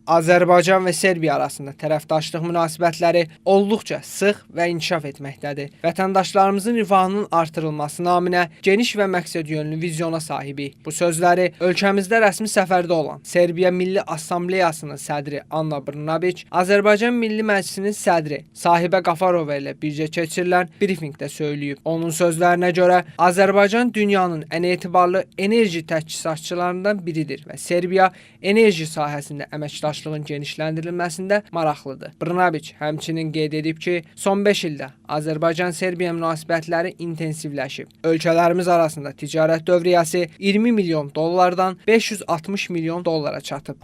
Azərbaycan və Serbiya arasında tərəfdaşlıq münasibətləri olduqca sıx və inkişaf etməkdədir. Vətəndaşlarımızın rifahının artırılması naminə geniş və məqsədyönlü vizyona sahibik. Bu sözləri ölkəmizdə rəsmi səfərdə olan Serbiya Milli Assambleyasının sədri Anna Brnabić, Azərbaycan Milli Məclisinin sədri Sahibə Qafarova ilə birgə keçirilən brifinqdə söyləyib. Onun sözlərinə görə Azərbaycan dünyanın ən etibarlı enerji təchizatçılarından biridir və Serbiya enerji sahəsində əməkdaşlığın genişləndirilməsində maraqlıdır. Brnabić həmçinin qeyd edib ki, son 5 ildə Azərbaycan-Serbiya münasibətləri intensivləşib. Ölkələrimiz arasında ticarət dövriyyəsi 20 milyon dollardan 560 milyon dollara çatıb.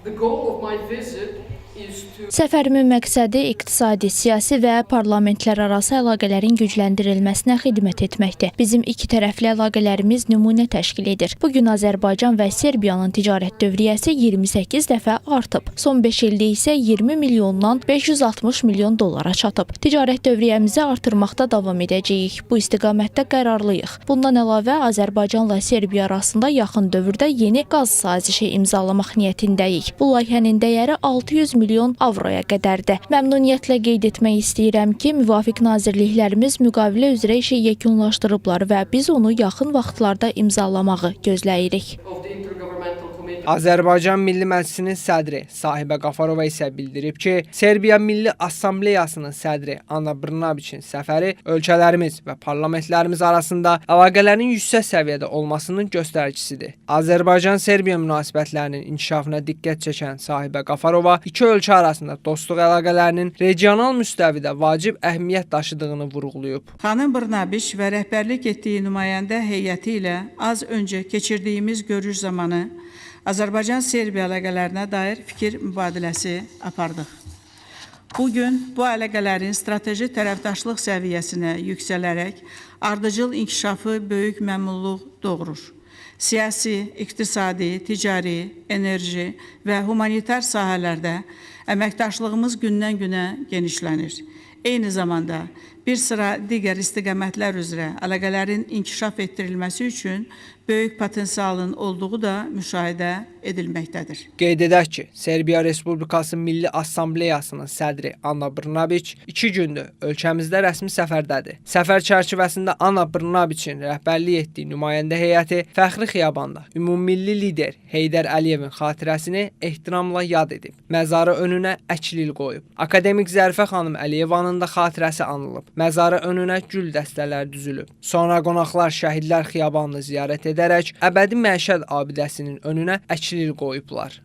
Səfərimin məqsədi iqtisadi, siyasi və parlamentlərarası əlaqələrin gücləndirilməsinə xidmət etməkdir. Bizim iki tərəfli əlaqələrimiz nümunə təşkil edir. Bugün Azərbaycan və Serbiyanın ticarət dövriyyəsi 28 dəfə artıb. Son 5 ildə isə 20 milyondan 560 milyon dollara çatıb. Ticarət dövriyyəmizi artırmaqda davam edəcəyik. Bu istiqamətdə qərarlıyıq. Bundan əlavə Azərbaycanla Serbiya arasında yaxın dövrdə yeni qaz sazişi imzalamaq niyyətindəyik. Bu layihənin dəyəri 600 milyon avroya qədərdir. Məmnuniyyətlə qeyd etmək istəyirəm ki, müvafiq nazirliklərimiz müqavilə üzrə işi yekunlaşdırıblar və biz onu yaxın vaxtlarda imzalamağı gözləyirik. Azərbaycan Milli Məclisinin sədri Sahibə Qafarova isə bildirib ki, Serbiya Milli Assambleyasının sədri Anna Brnabićin səfəri ölkələrimiz və parlamentlərimiz arasında əlaqələrin yüksək səviyyədə olmasının göstəricisidir. Azərbaycan-Serbiya münasibətlərinin inkişafına diqqət çəkən Sahibə Qafarova iki ölkə arasında dostluq əlaqələrinin regional müstəvidə vacib əhəmiyyət daşıdığını vurğulayıb. Xanım Brnabić və rəhbərlik etdiyi nümayəndə heyəti ilə az öncə keçirdiyimiz görüş zamanı Azərbaycan-Serbiya əlaqələrinə dair fikir mübadiləsi apardıq. Bugün bu əlaqələrin strateji tərəfdaşlıq səviyyəsinə yüksələrək ardıcıl inkişafı böyük məmnunluq doğurur. Siyasi, iqtisadi, ticari, enerji və humanitar sahələrdə əməkdaşlığımız gündən-günə genişlənir. Eyni zamanda bir sıra digər istiqamətlər üzrə əlaqələrin inkişaf etdirilməsi üçün böyük potensialın olduğu da müşahidə edilməkdədir. Qeyd edək ki, Serbiya Respublikası Milli Assambleyasının sədri Anna Brnabić 2 gündür ölkəmizdə rəsmi səfərdədir. Səfər çərçivəsində Anna Brnabićin rəhbərlik etdiyi nümayəndə heyəti Fəxri Xiyabanda ümummilli lider Heydər Əliyevin xatirəsini ehtiramla yad edib. Məzarı önünə əklil qoyub. Akademik Zərifə xanım Əliyevanın da xatirəsi anılıb. Məzarı önünə gül dəstələri düzülüb. Sonra qonaqlar Şəhidlər Xiyabanını ziyarət edərək əbədi məişət abidəsinin önünə əklil qoyublar.